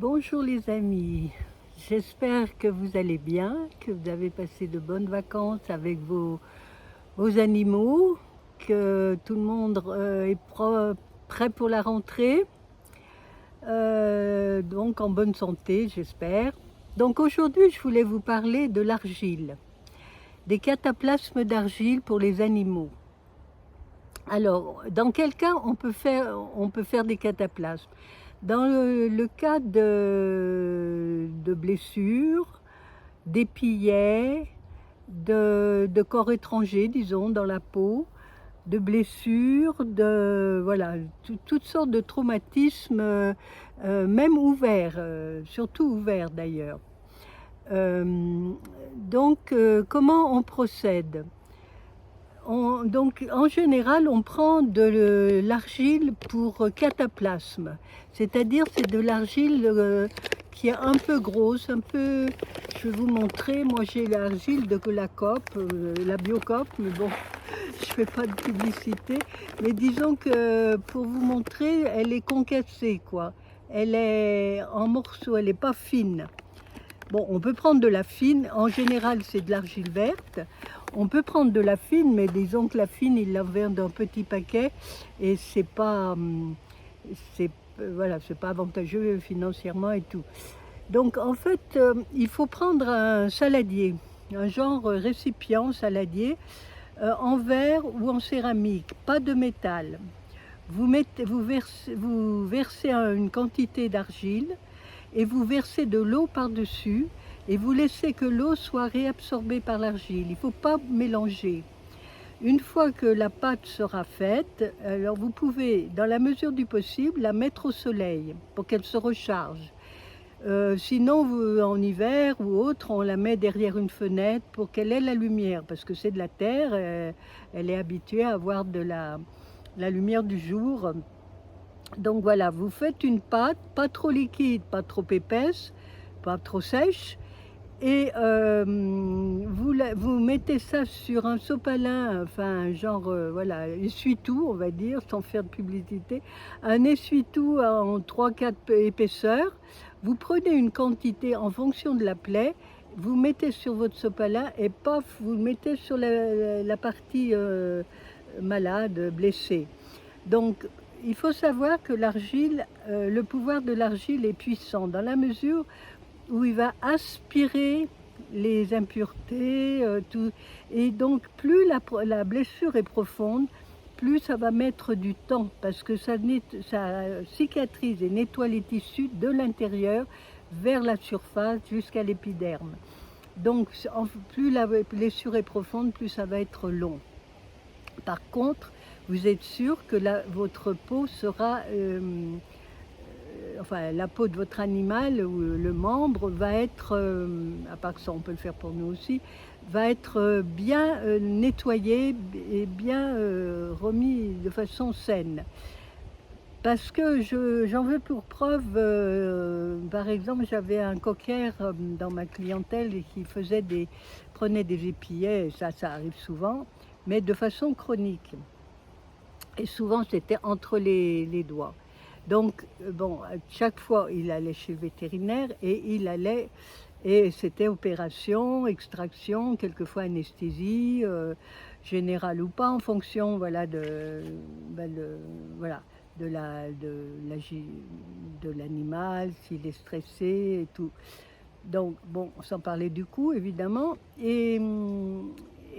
Bonjour les amis, j'espère que vous allez bien, que vous avez passé de bonnes vacances avec vos animaux, que tout le monde prêt pour la rentrée, donc en bonne santé j'espère. Donc aujourd'hui je voulais vous parler de l'argile, des cataplasmes d'argile pour les animaux. Alors, dans quel cas on peut faire des cataplasmes? Dans le cas de blessures, d'épillets, de corps étrangers, disons, dans la peau, de blessures, voilà, toutes sortes de traumatismes, même ouverts, surtout ouverts d'ailleurs. Euh, comment on procède? Donc, en général, on prend de l'argile pour cataplasme, c'est-à-dire c'est de l'argile qui est un peu grosse, un peu. Je vais vous montrer. Moi, j'ai l'argile de la COP, la Biocop, mais bon, je fais pas de publicité. Mais disons que pour vous montrer, elle est concassée, quoi. Elle est en morceaux, elle n'est pas fine. Bon, on peut prendre de la fine. En général, c'est de l'argile verte. On peut prendre de la fine, mais disons que la fine, il la vend d'un petit paquet et c'est pas, c'est, voilà, c'est pas avantageux financièrement et tout. Donc, en fait, il faut prendre un saladier, un genre récipient saladier, en verre ou en céramique, pas de métal. Vous versez une quantité d'argile et vous versez de l'eau par-dessus et vous laissez que l'eau soit réabsorbée par l'argile. Il ne faut pas mélanger. Une fois que la pâte sera faite, alors vous pouvez, dans la mesure du possible, la mettre au soleil pour qu'elle se recharge. Sinon, en hiver ou autre, on la met derrière une fenêtre pour qu'elle ait la lumière, parce que c'est de la terre, elle est habituée à avoir de la lumière du jour. Donc voilà, vous faites une pâte, pas trop liquide, pas trop épaisse, pas trop sèche, et vous mettez ça sur un sopalin, enfin genre, voilà, essuie-tout, on va dire, sans faire de publicité, un essuie-tout en 3-4 épaisseurs. Vous prenez une quantité en fonction de la plaie, vous mettez sur votre sopalin et paf, vous le mettez sur la partie malade, blessée. Donc, il faut savoir que l'argile, le pouvoir de l'argile est puissant dans la mesure où il va aspirer les impuretés, tout. Et donc, plus la blessure est profonde, plus ça va mettre du temps parce que ça cicatrise et nettoie les tissus de l'intérieur vers la surface jusqu'à l'épiderme. Donc, plus la blessure est profonde, plus ça va être long. Par contre, vous êtes sûr que votre peau sera, enfin la peau de votre animal ou le membre va être, à part que ça on peut le faire pour nous aussi, va être bien nettoyé et bien remis de façon saine. Parce que j'en veux pour preuve, par exemple, j'avais un cocker dans ma clientèle et qui prenait des épillets, ça arrive souvent, mais de façon chronique. Et souvent, c'était entre les doigts. Donc, bon, chaque fois, il allait chez le vétérinaire et c'était opération, extraction, quelquefois anesthésie, générale ou pas, en fonction, voilà, voilà, de l'animal, s'il est stressé et tout. Donc, bon, sans parler du coût, évidemment.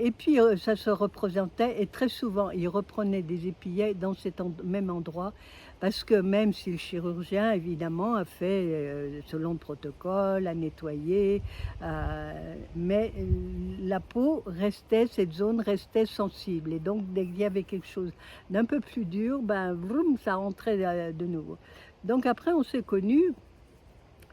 Et puis, ça se représentait, et très souvent, il reprenait des épillets dans cet même endroit, parce que même si le chirurgien, évidemment, a fait, selon le protocole, a nettoyé, mais la peau restait, cette zone restait sensible. Et donc, dès qu'il y avait quelque chose d'un peu plus dur, ben, vroom, ça rentrait de nouveau. Donc après, on s'est connus.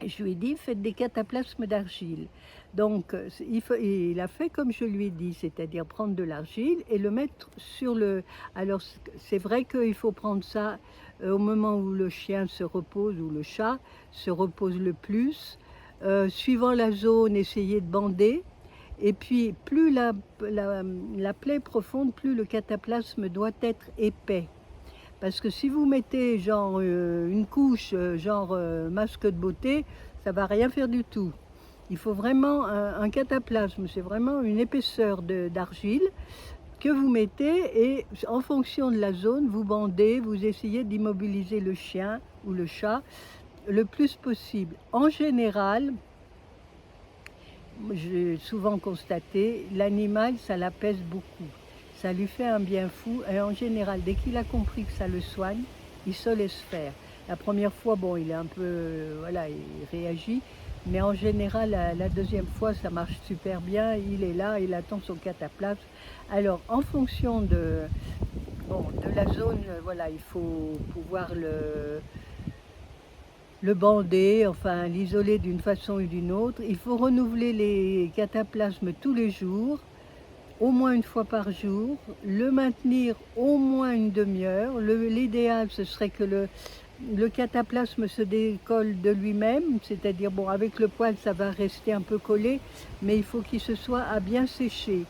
Et je lui ai dit, faites des cataplasmes d'argile. Donc, il a fait comme je lui ai dit, c'est-à-dire prendre de l'argile et le mettre sur le. Alors, c'est vrai qu'il faut prendre ça au moment où le chien se repose ou le chat se repose le plus. Suivant la zone, essayez de bander. Et puis, plus la plaie est profonde, plus le cataplasme doit être épais. Parce que si vous mettez genre une couche, masque de beauté, ça va rien faire du tout. Il faut vraiment un cataplasme, c'est vraiment une épaisseur d'argile que vous mettez et en fonction de la zone, vous bandez, vous essayez d'immobiliser le chien ou le chat le plus possible. En général, j'ai souvent constaté, l'animal, ça l'apaise beaucoup. Ça lui fait un bien fou et en général, dès qu'il a compris que ça le soigne, il se laisse faire. La première fois, bon, il est un peu, voilà, il réagit, mais en général, la deuxième fois, ça marche super bien. Il est là, il attend son cataplasme. Alors, en fonction bon, de la zone, voilà, il faut pouvoir le bander, enfin l'isoler d'une façon ou d'une autre. Il faut renouveler les cataplasmes tous les jours, au moins une fois par jour, le maintenir au moins une demi-heure. L'idéal, ce serait que le cataplasme se décolle de lui-même, c'est-à-dire, bon, avec le poil, ça va rester un peu collé, mais il faut qu'il se soit à bien sécher.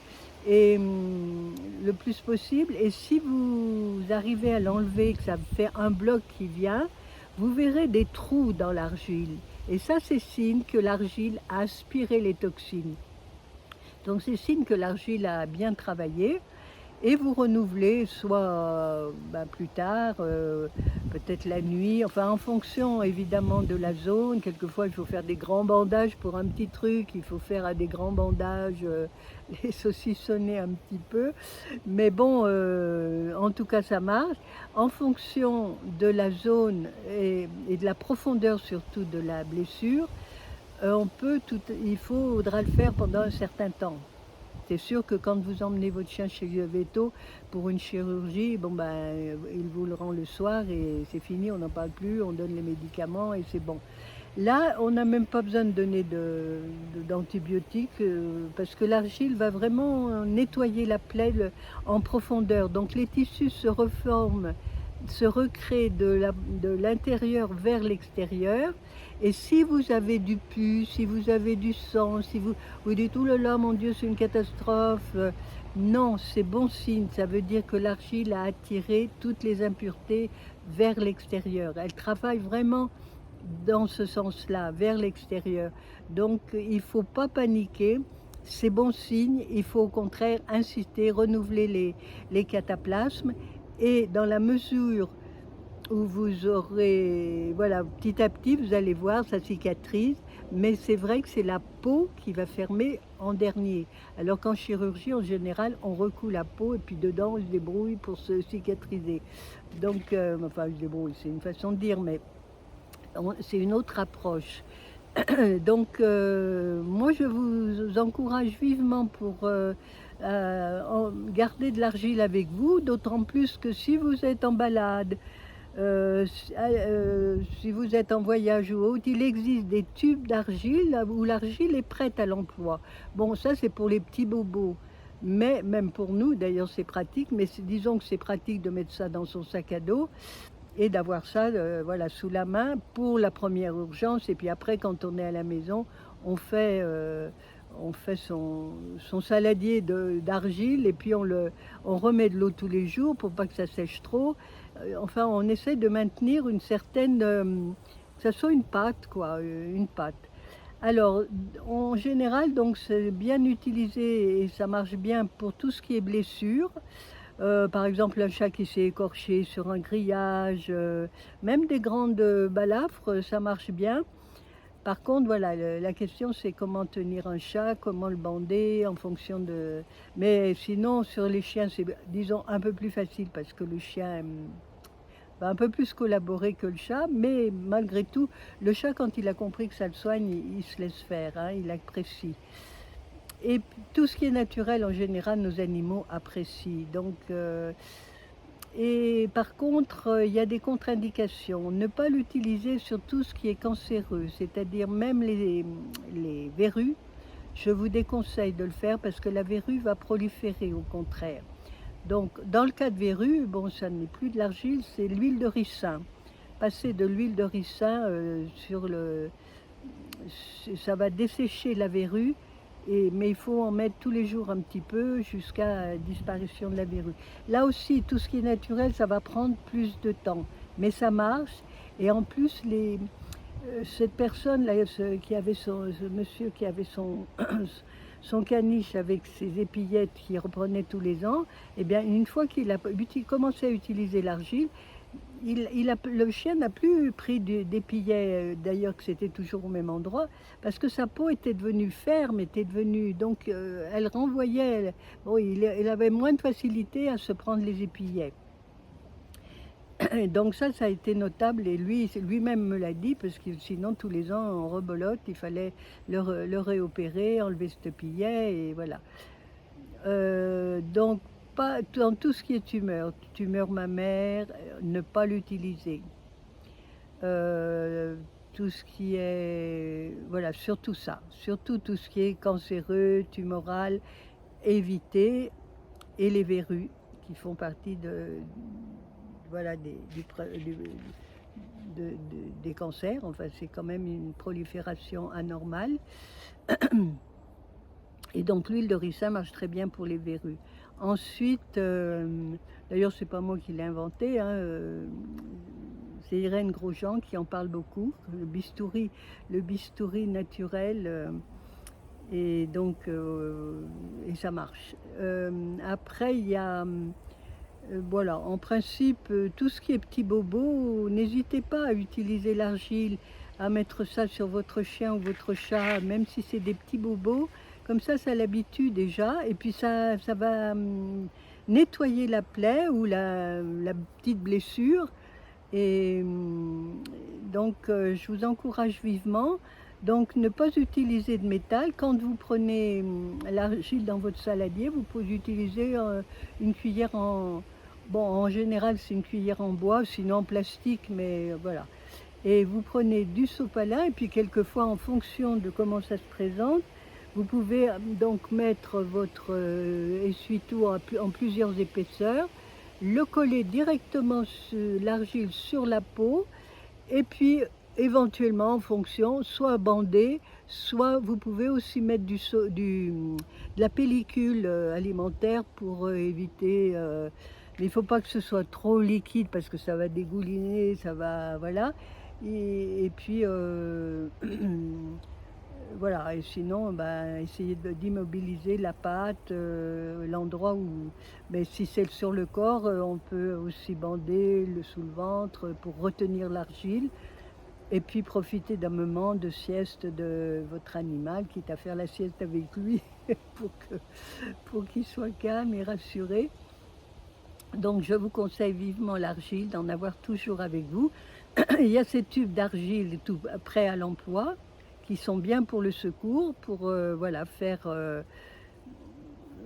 Et le plus possible, et si vous arrivez à l'enlever, que ça fait un bloc qui vient, vous verrez des trous dans l'argile. Et ça, c'est signe que l'argile a aspiré les toxines. Donc c'est signe que l'argile a bien travaillé et vous renouvelez soit plus tard, peut-être la nuit, enfin en fonction évidemment de la zone. Quelquefois il faut faire des grands bandages pour un petit truc, il faut faire des grands bandages, les saucissonner un petit peu. Mais bon, en tout cas ça marche. En fonction de la zone et de la profondeur surtout de la blessure, il faudra le faire pendant un certain temps. C'est sûr que quand vous emmenez votre chien chez le véto pour une chirurgie, bon il vous le rend le soir et c'est fini, on n'en parle plus, on donne les médicaments et c'est bon. Là, on n'a même pas besoin de donner d'antibiotiques parce que l'argile va vraiment nettoyer la plaie en profondeur. Donc les tissus se reforment, se recréent de l'intérieur vers l'extérieur. Et si vous avez du pus, si vous avez du sang, si vous dites « Ouh là là, mon Dieu, c'est une catastrophe », non, c'est bon signe. Ça veut dire que l'argile a attiré toutes les impuretés vers l'extérieur. Elle travaille vraiment dans ce sens-là, vers l'extérieur. Donc, il ne faut pas paniquer. C'est bon signe. Il faut au contraire insister, renouveler les cataplasmes. Et dans la mesure où vous aurez, voilà, petit à petit, vous allez voir, ça cicatrise, mais c'est vrai que c'est la peau qui va fermer en dernier. Alors qu'en chirurgie, en général, on recoue la peau et puis dedans, on se débrouille pour se cicatriser. Donc, enfin, je débrouille, c'est une façon de dire, mais c'est une autre approche. Donc, moi, je vous encourage vivement pour garder de l'argile avec vous, d'autant plus que si vous êtes en balade, si vous êtes en voyage ou autre, il existe des tubes d'argile où l'argile est prête à l'emploi. Bon, ça c'est pour les petits bobos, mais même pour nous, d'ailleurs c'est pratique, mais disons que c'est pratique de mettre ça dans son sac à dos et d'avoir ça voilà, sous la main pour la première urgence. Et puis après, quand on est à la maison, on fait son saladier d'argile et puis on remet de l'eau tous les jours pour pas que ça sèche trop. Enfin, on essaie de maintenir une certaine, que ça soit une pâte, quoi, une pâte. Alors, en général, donc c'est bien utilisé et ça marche bien pour tout ce qui est blessure. Par exemple, un chat qui s'est écorché sur un grillage, même des grandes balafres, ça marche bien. Par contre, voilà, la question c'est comment tenir un chat, comment le bander en fonction de... Mais sinon, sur les chiens, c'est, disons, un peu plus facile parce que le chien va un peu plus collaborer que le chat, mais malgré tout, le chat, quand il a compris que ça le soigne, il se laisse faire, hein, il apprécie. Et tout ce qui est naturel, en général, nos animaux apprécient. Donc, et par contre, il y a des contre-indications. Ne pas l'utiliser sur tout ce qui est cancéreux, c'est-à-dire même les verrues. Je vous déconseille de le faire parce que la verrue va proliférer au contraire. Donc, dans le cas de verrue, bon, ça n'est plus de l'argile, c'est l'huile de ricin. Passer de l'huile de ricin ça va dessécher la verrue Mais il faut en mettre tous les jours un petit peu jusqu'à disparition de la verrue. Là aussi, tout ce qui est naturel, ça va prendre plus de temps, mais ça marche. Et en plus, cette personne-là, ce monsieur qui avait son caniche avec ses épillettes qu'il reprenait tous les ans, eh bien, une fois qu'il a commencé à utiliser l'argile, le chien n'a plus pris d'épillets, d'ailleurs que c'était toujours au même endroit, parce que sa peau était devenue ferme, était devenue, donc elle renvoyait, bon, il avait moins de facilité à se prendre les épillets. Et donc ça a été notable et lui-même me l'a dit, parce que sinon tous les ans en rebolote, il fallait le réopérer, enlever ce pillet et voilà. Donc pas dans tout ce qui est tumeur mammaire, ne pas l'utiliser. Tout ce qui est, voilà, surtout ça, surtout tout ce qui est cancéreux, tumoral, éviter, et les verrues qui font partie voilà, des cancers. Enfin, c'est quand même une prolifération anormale. Et donc l'huile de ricin marche très bien pour les verrues. Ensuite, d'ailleurs c'est pas moi qui l'ai inventé, hein, c'est Irène Grosjean qui en parle beaucoup, le bistouri naturel, et donc et ça marche. Après il y a voilà, en principe, tout ce qui est petits bobos, n'hésitez pas à utiliser l'argile, à mettre ça sur votre chien ou votre chat, même si c'est des petits bobos. Comme ça l'habitue déjà, et puis ça va nettoyer la plaie ou la petite blessure. Et donc, je vous encourage vivement. Donc, ne pas utiliser de métal. Quand vous prenez l'argile dans votre saladier, vous pouvez utiliser une cuillère en... Bon, en général, c'est une cuillère en bois, sinon en plastique, mais voilà. Et vous prenez du sopalin, et puis quelquefois, en fonction de comment ça se présente, vous pouvez donc mettre votre essuie-tout en plusieurs épaisseurs, le coller directement sur l'argile sur la peau, et puis éventuellement en fonction, soit bander, soit vous pouvez aussi mettre de la pellicule alimentaire pour éviter... mais il ne faut pas que ce soit trop liquide parce que ça va dégouliner, ça va... Voilà. Et puis... voilà, et sinon, essayez d'immobiliser la pâte, l'endroit où... Mais si c'est sur le corps, on peut aussi bander sous le ventre pour retenir l'argile. Et puis profiter d'un moment de sieste de votre animal, quitte à faire la sieste avec lui, pour qu'il soit calme et rassuré. Donc je vous conseille vivement l'argile, d'en avoir toujours avec vous. Il y a ces tubes d'argile tout prêts à l'emploi, qui sont bien pour le secours, pour voilà, faire...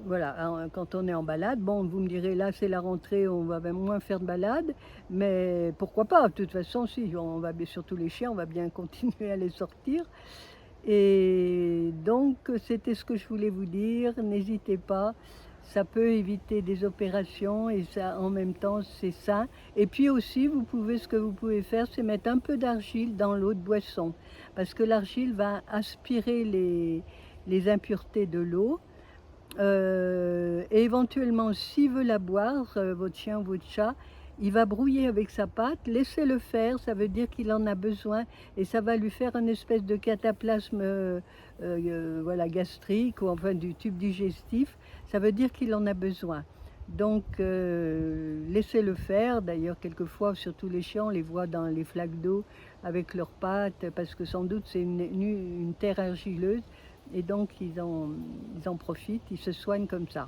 voilà, hein, quand on est en balade, bon, vous me direz, là c'est la rentrée, on va même moins faire de balade, mais pourquoi pas, de toute façon, si, on va, surtout les chiens, on va bien continuer à les sortir. Et donc, c'était ce que je voulais vous dire, n'hésitez pas, ça peut éviter des opérations et ça, en même temps, c'est sain. Et puis aussi, ce que vous pouvez faire, c'est mettre un peu d'argile dans l'eau de boisson, parce que l'argile va aspirer les impuretés de l'eau. Et éventuellement, s'il veut la boire, votre chien ou votre chat, il va brouiller avec sa patte, laissez-le faire, ça veut dire qu'il en a besoin et ça va lui faire une espèce de cataplasme voilà, gastrique ou enfin du tube digestif, ça veut dire qu'il en a besoin. Donc laissez-le faire, d'ailleurs quelquefois, surtout les chiens, on les voit dans les flaques d'eau avec leurs pattes, parce que sans doute c'est une terre argileuse. Et donc ils en profitent, ils se soignent comme ça.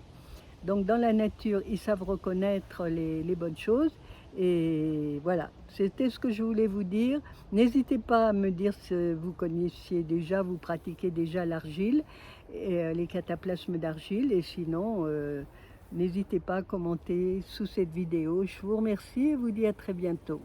Donc dans la nature, ils savent reconnaître les bonnes choses. Et voilà, c'était ce que je voulais vous dire. N'hésitez pas à me dire si vous connaissiez déjà, vous pratiquez déjà l'argile, les cataplasmes d'argile. Et sinon, n'hésitez pas à commenter sous cette vidéo. Je vous remercie et vous dis à très bientôt.